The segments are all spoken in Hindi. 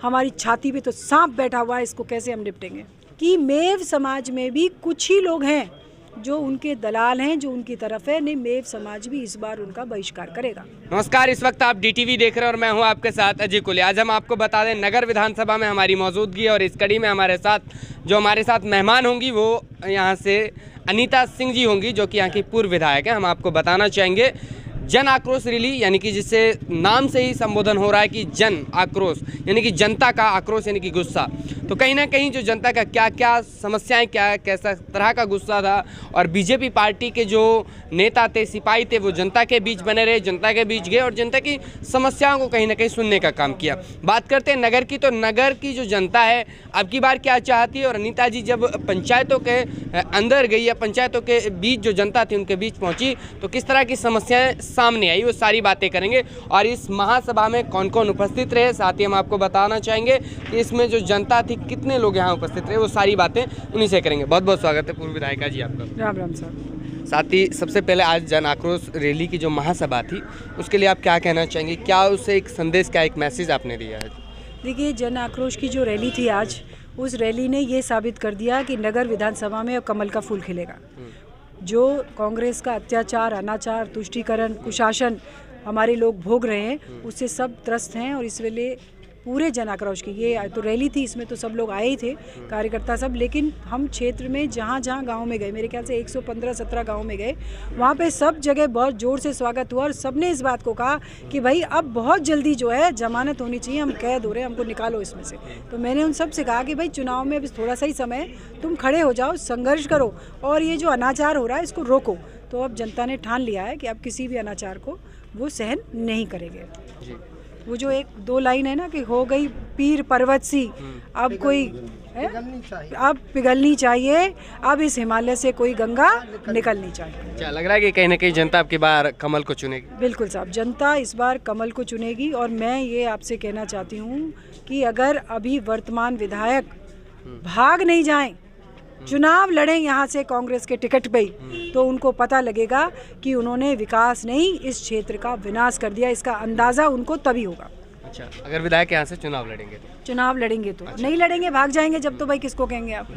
हमारी छाती पे तो सांप बैठा हुआ है, इसको कैसे हम निपटेंगे। कि मेव समाज में भी कुछ ही लोग हैं जो उनके दलाल हैं, जो उनकी तरफ है। नहीं, मेव समाज भी इस बार उनका बहिष्कार करेगा। नमस्कार, इस वक्त आप DTV देख रहे हैं और मैं हूं आपके साथ अजय कुले। आज हम आपको बता दें, नगर विधानसभा में हमारी मौजूदगी है और इस कड़ी में हमारे साथ मेहमान होंगी वो यहाँ से अनीता सिंह जी होंगी, जो कि यहाँ की पूर्व विधायक हैं। हम आपको बताना चाहेंगे, जन आक्रोश रैली, यानी कि जिससे नाम से ही संबोधन हो रहा है कि जन आक्रोश, यानी कि जनता का आक्रोश, यानी कि गुस्सा। तो कहीं ना कहीं जो जनता का क्या क्या समस्याएं, क्या कैसा तरह का गुस्सा था, और बीजेपी पार्टी के जो नेता थे, सिपाही थे, वो जनता के बीच बने रहे, जनता के बीच गए और जनता की समस्याओं को कहीं ना कहीं सुनने का काम किया। बात करते हैं नगर की, तो नगर की जो जनता है अब की बार क्या चाहती है, और अनीता जी जब पंचायतों के अंदर गई या पंचायतों के बीच जो जनता थी उनके बीच पहुंची, तो किस तरह की समस्याएं सामने आई, वो सारी बातें करेंगे। और इस महासभा में कौन कौन उपस्थित रहे, साथ ही हम आपको बताना चाहेंगे कि इसमें जो जनता थी, कितने लोग यहाँ उपस्थित रहे, वो सारी बातें उन्हीं से करेंगे। बहुत बहुत स्वागत है पूर्व विधायिका जी आपका। राम राम साहब। साथ ही सबसे पहले आज जन आक्रोश रैली की जो महासभा थी, उसके लिए आप क्या कहना चाहेंगे? क्या उससे एक संदेश, क्या एक मैसेज आपने दिया है? देखिए, जन आक्रोश की जो रैली थी आज, उस रैली ने ये साबित कर दिया कि नगर विधानसभा में कमल का फूल खिलेगा। जो कांग्रेस का अत्याचार, अनाचार, तुष्टीकरण, कुशासन हमारे लोग भोग रहे हैं, उससे सब त्रस्त हैं। और इस वेले पूरे जन आक्रोश की ये तो रैली थी, इसमें तो सब लोग आए ही थे, कार्यकर्ता सब। लेकिन हम क्षेत्र में जहाँ जहाँ गांव में गए, मेरे ख्याल से 115-17 गांव में गए, वहाँ पे सब जगह बहुत ज़ोर से स्वागत हुआ और सबने इस बात को कहा कि भाई अब बहुत जल्दी जो है जमानत होनी चाहिए, हम कैद हो रहे हैं, हमको निकालो इसमें से। तो मैंने उन सब से कहा कि भाई चुनाव में अभी थोड़ा सा ही समय है, तुम खड़े हो जाओ, संघर्ष करो और ये जो अनाचार हो रहा है इसको रोको। तो अब जनता ने ठान लिया है कि अब किसी भी अनाचार को वो सहन नहीं करेंगे। वो जो एक दो लाइन है ना कि हो गई पीर पर्वत सी, अब कोई अब पिघलनी चाहिए, अब इस हिमालय से कोई गंगा निकलनी चाहिए। क्या लग रहा है कि कहीं ना कहीं जनता आपकी बार कमल को चुनेगी? बिल्कुल साहब, जनता इस बार कमल को चुनेगी। और मैं ये आपसे कहना चाहती हूँ कि अगर अभी वर्तमान विधायक भाग नहीं जाएं, चुनाव लड़ें यहाँ से कांग्रेस के टिकट पे ही, तो उनको पता लगेगा कि उन्होंने विकास नहीं, इस क्षेत्र का विनाश कर दिया। इसका अंदाज़ा उनको तभी होगा। अच्छा, अगर विधायक यहाँ से चुनाव लड़ेंगे तो अच्छा। नहीं लड़ेंगे, भाग जाएंगे जब, तो भाई किसको कहेंगे आप?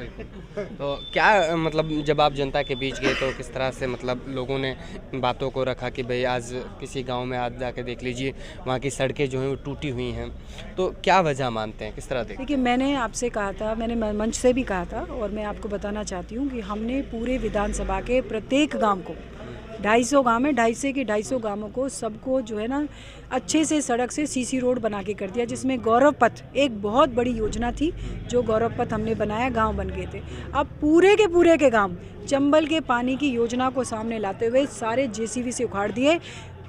तो क्या मतलब जब आप जनता के बीच गए तो किस तरह से मतलब लोगों ने बातों को रखा कि भाई आज किसी गांव में आज जाके देख लीजिए, वहाँ की सड़कें जो हैं वो टूटी हुई हैं, तो क्या वजह मानते हैं, किस तरह देखते हैं? देखिए, मैंने आपसे कहा था, मैंने मंच से भी कहा था और मैं आपको बताना चाहती हूँ कि हमने पूरे विधानसभा के प्रत्येक गाँव को, 250 गांव है, 250 के 250 गांवों को सबको जो है ना अच्छे से सड़क से सीसी रोड बना के कर दिया, जिसमें गौरव पथ एक बहुत बड़ी योजना थी, जो गौरव पथ हमने बनाया, गांव बन गए थे। अब पूरे के गांव चंबल के पानी की योजना को सामने लाते हुए सारे JCB से उखाड़ दिए।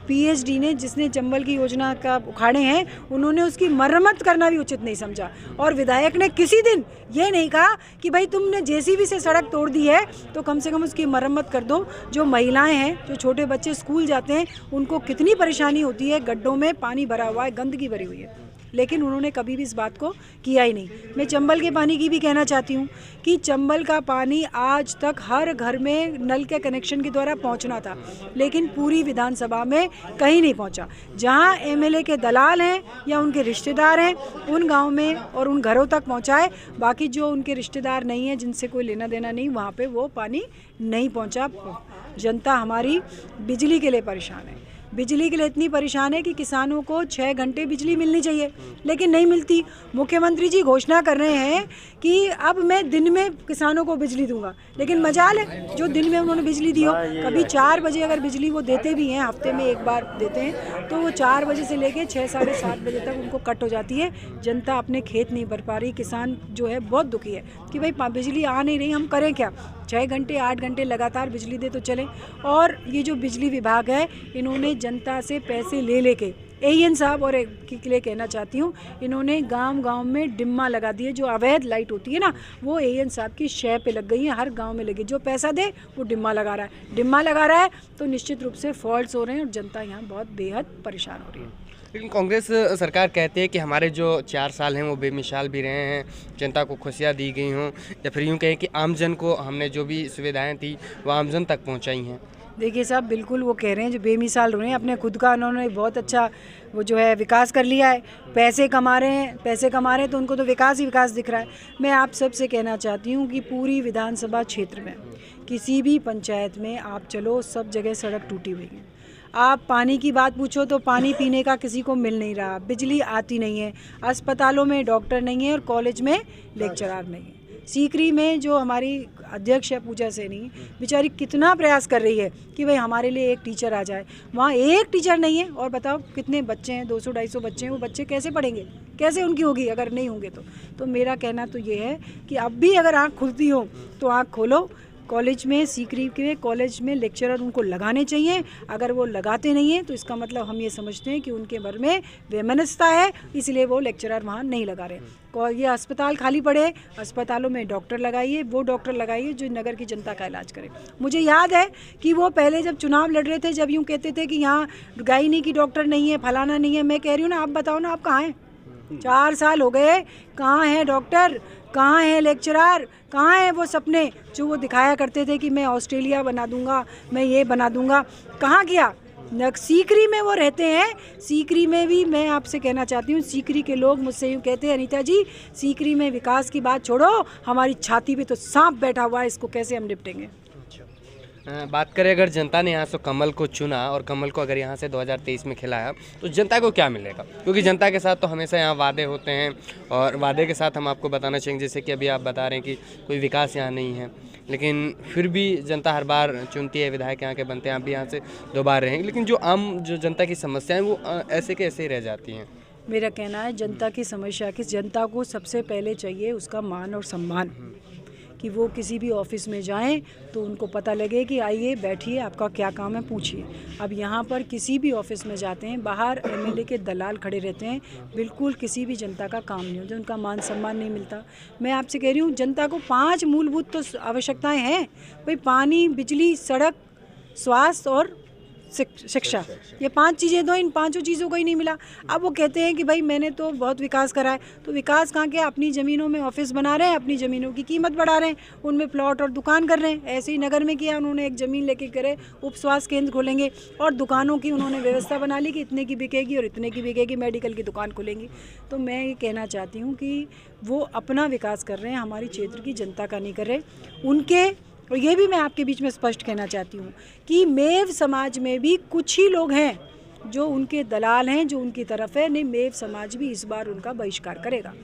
PhD ने, जिसने चंबल की योजना का उखाड़े हैं, उन्होंने उसकी मरम्मत करना भी उचित नहीं समझा। और विधायक ने किसी दिन ये नहीं कहा कि भाई तुमने JCB से सड़क तोड़ दी है तो कम से कम उसकी मरम्मत कर दो। जो महिलाएं हैं, जो छोटे बच्चे स्कूल जाते हैं, उनको कितनी परेशानी होती है, गड्ढों में पानी भरा हुआ है, गंदगी भरी हुई है, लेकिन उन्होंने कभी भी इस बात को किया ही नहीं। मैं चंबल के पानी की भी कहना चाहती हूँ कि चंबल का पानी आज तक हर घर में नल के कनेक्शन के द्वारा पहुँचना था, लेकिन पूरी विधानसभा में कहीं नहीं पहुँचा। जहाँ MLA के दलाल हैं या उनके रिश्तेदार हैं, उन गाँव में और उन घरों तक पहुँचाए, बाकी जो उनके रिश्तेदार नहीं हैं, जिनसे कोई लेना देना नहीं, वहाँ पर वो पानी नहीं पहुँचा। जनता हमारी बिजली के लिए परेशान है, बिजली के लिए इतनी परेशान है कि किसानों को 6 घंटे बिजली मिलनी चाहिए, लेकिन नहीं मिलती। मुख्यमंत्री जी घोषणा कर रहे हैं कि अब मैं दिन में किसानों को बिजली दूंगा, लेकिन मजाल है जो दिन में उन्होंने बिजली दी हो। कभी 4 बजे अगर बिजली वो देते भी हैं, हफ्ते में एक बार देते हैं, तो वो 4 बजे से लेके 6 साढ़े 7 बजे तक उनको कट हो जाती है। जनता अपने खेत नहीं भर पा रही, किसान जो है बहुत दुखी है कि भाई बिजली आ नहीं रही, हम करें क्या? 6 घंटे 8 घंटे लगातार बिजली दे तो चले। और ये जो बिजली विभाग है, इन्होंने जनता से पैसे ले लेके, AN साहब और के लिए कहना चाहती हूँ, इन्होंने गांव में डिम्मा लगा दिए, जो अवैध लाइट होती है ना, वो AN साहब की शय पे लग गई है, हर गांव में लगी। जो पैसा दे वो डिम्मा लगा रहा है, तो निश्चित रूप से फॉल्ट्स हो रहे हैं और जनता यहाँ बहुत बेहद परेशान हो रही है। लेकिन कांग्रेस सरकार कहती है कि हमारे जो 4 साल हैं वो बेमिसाल भी रहे हैं, जनता को खुशियाँ दी गई हों, या फिर यूँ कहें कि आमजन को हमने जो भी सुविधाएं थी वो आमजन तक पहुंचाई हैं। देखिए साहब, बिल्कुल वो कह रहे हैं जो बेमिसाल रहे हैं, अपने खुद का उन्होंने बहुत अच्छा वो जो है विकास कर लिया है, पैसे कमा रहे हैं तो उनको तो विकास ही विकास दिख रहा है। मैं आप सबसे कहना चाहती हूँ कि पूरी विधानसभा क्षेत्र में किसी भी पंचायत में आप चलो, सब जगह सड़क टूटी हुई है। आप पानी की बात पूछो तो पानी पीने का किसी को मिल नहीं रहा, बिजली आती नहीं है, अस्पतालों में डॉक्टर नहीं है और कॉलेज में लेक्चरर नहीं है। सीकरी में जो हमारी अध्यक्ष है पूजा सैनी, बेचारी कितना प्रयास कर रही है कि भाई हमारे लिए एक टीचर आ जाए, वहाँ एक टीचर नहीं है। और बताओ कितने बच्चे हैं, 200-250 बच्चे हैं, वो बच्चे कैसे पढ़ेंगे, कैसे उनकी होगी अगर नहीं होंगे तो मेरा कहना तो ये है कि अब भी अगर आँख खुलती हो तो आँख खोलो। कॉलेज में, सीकरी के कॉलेज में लेक्चरर उनको लगाने चाहिए। अगर वो लगाते नहीं हैं तो इसका मतलब हम ये समझते हैं कि उनके मन में वैमनस्यता है, इसलिए वो लेक्चरर वहाँ नहीं लगा रहे। ये अस्पताल खाली पड़े, अस्पतालों में डॉक्टर लगाइए, वो डॉक्टर लगाइए जो नगर की जनता का इलाज करे। मुझे याद है कि वो पहले जब चुनाव लड़ रहे थे, जब यूँ कहते थे कि यहाँ गायनी की डॉक्टर नहीं है, फलाना नहीं है। मैं कह रही हूँ ना, आप बताओ ना, आप कहाँ हैं? 4 साल हो गए, कहाँ है डॉक्टर, कहाँ है लेक्चरर, कहाँ है वो सपने जो वो दिखाया करते थे कि मैं ऑस्ट्रेलिया बना दूंगा, मैं ये बना दूंगा, कहाँ किया? सीकरी में वो रहते हैं। सीकरी में भी मैं आपसे कहना चाहती हूँ, सीकरी के लोग मुझसे यूँ कहते हैं, अनीता जी सीकरी में विकास की बात छोड़ो, हमारी छाती पे तो सांप बैठा हुआ है, इसको कैसे हम निपटेंगे। बात करें अगर जनता ने यहाँ से कमल को चुना और कमल को अगर यहाँ से 2023 में खिलाया तो जनता को क्या मिलेगा? क्योंकि जनता के साथ तो हमेशा यहाँ वादे होते हैं और वादे के साथ हम आपको बताना चाहेंगे, जैसे कि अभी आप बता रहे हैं कि कोई विकास यहाँ नहीं है, लेकिन फिर भी जनता हर बार चुनती है, विधायक यहाँ के बनते हैं, आप भी यहाँ से 2 बार रहेंगे, लेकिन जो आम जो जनता की समस्याएँ वो ऐसे के ऐसे ही रह जाती हैं। मेरा कहना है जनता की समस्या की जनता को सबसे पहले चाहिए उसका मान और सम्मान, कि वो किसी भी ऑफिस में जाएं तो उनको पता लगे कि आइए बैठिए, आपका क्या काम है पूछिए। अब यहाँ पर किसी भी ऑफिस में जाते हैं, बाहर एमएलए के दलाल खड़े रहते हैं, बिल्कुल किसी भी जनता का काम नहीं होता, उनका मान सम्मान नहीं मिलता। मैं आपसे कह रही हूँ, जनता को 5 मूलभूत तो आवश्यकताएं हैं भाई, पानी, बिजली, सड़क, स्वास्थ्य और शिक्षा, ये 5 चीज़ें दो, इन 5 चीज़ों को ही नहीं मिला। अब वो कहते हैं कि भाई मैंने तो बहुत विकास करा है, तो विकास कहाँ के? अपनी ज़मीनों में ऑफिस बना रहे हैं, अपनी ज़मीनों की कीमत बढ़ा रहे हैं, उनमें प्लॉट और दुकान कर रहे हैं। ऐसे ही नगर में किया उन्होंने, एक ज़मीन लेके करे उप स्वास्थ्य केंद्र खोलेंगे और दुकानों की उन्होंने व्यवस्था बना ली कि इतने की बिकेगी और इतने की बिकेगी, मेडिकल की दुकान खोलेंगी। तो मैं ये कहना चाहती हूँ कि वो अपना विकास कर रहे हैं, हमारी क्षेत्र की जनता का नहीं कर रहे उनके। और ये भी मैं आपके बीच में स्पष्ट कहना चाहती हूँ कि मेव समाज में भी कुछ ही लोग हैं जो उनके दलाल हैं, जो उनकी तरफ है। नहीं, मेव समाज भी इस बार उनका बहिष्कार करेगा।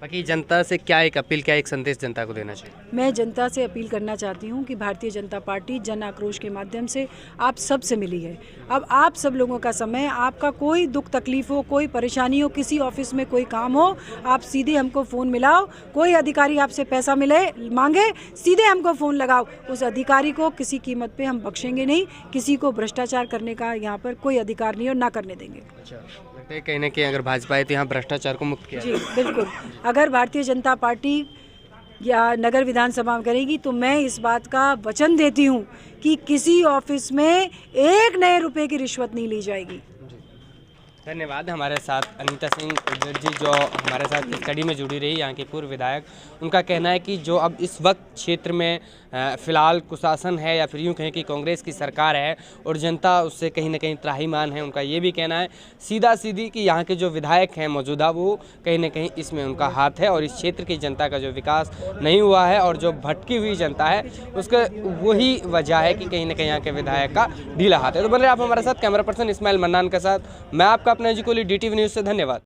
बाकी जनता से क्या एक अपील, क्या एक संदेश जनता को देना चाहिए? मैं जनता से अपील करना चाहती हूँ कि भारतीय जनता पार्टी जन आक्रोश के माध्यम से आप सब से मिली है। अब आप सब लोगों का समय, आपका कोई दुख तकलीफ हो, कोई परेशानी हो, किसी ऑफिस में कोई काम हो, आप सीधे हमको फ़ोन मिलाओ। कोई अधिकारी आपसे पैसा मांगे, सीधे हमको फ़ोन लगाओ। उस अधिकारी को किसी कीमत पे हम बख्शेंगे नहीं, किसी को भ्रष्टाचार करने का यहाँ पर कोई अधिकार नहीं और ना करने देंगे। लगता है कहीं ना कहीं अगर भाजपा है तो यहाँ भ्रष्टाचार को मुक्त किया। जी बिल्कुल, अगर भारतीय जनता पार्टी या नगर विधानसभा में करेगी तो मैं इस बात का वचन देती हूँ कि किसी ऑफिस में 1 नए रुपए की रिश्वत नहीं ली जाएगी। धन्यवाद। हमारे साथ अनीता सिंह जी जो हमारे साथ इस कड़ी में जुड़ी रही, यहाँ के पूर्व विधायक, उनका कहना है कि जो अब इस वक्त क्षेत्र में फ़िलहाल कुशासन है या फिर यूँ कहें कि कांग्रेस की सरकार है और जनता उससे कहीं ना कहीं त्राहिमाम है। उनका ये भी कहना है सीधा सीधी कि यहाँ के जो विधायक हैं मौजूदा, वो कहीं ना कहीं इसमें उनका हाथ है और इस क्षेत्र की जनता का जो विकास नहीं हुआ है और जो भटकी हुई जनता है उसका वही वजह है कि कहीं ना कहीं यहाँ के विधायक का ढीला हाथ है। तो बने आप हमारे साथ, कैमरा पर्सन इस्माइल मन्नान के साथ मैं आपका अपना जी कोहली, DTV न्यूज़ से। धन्यवाद।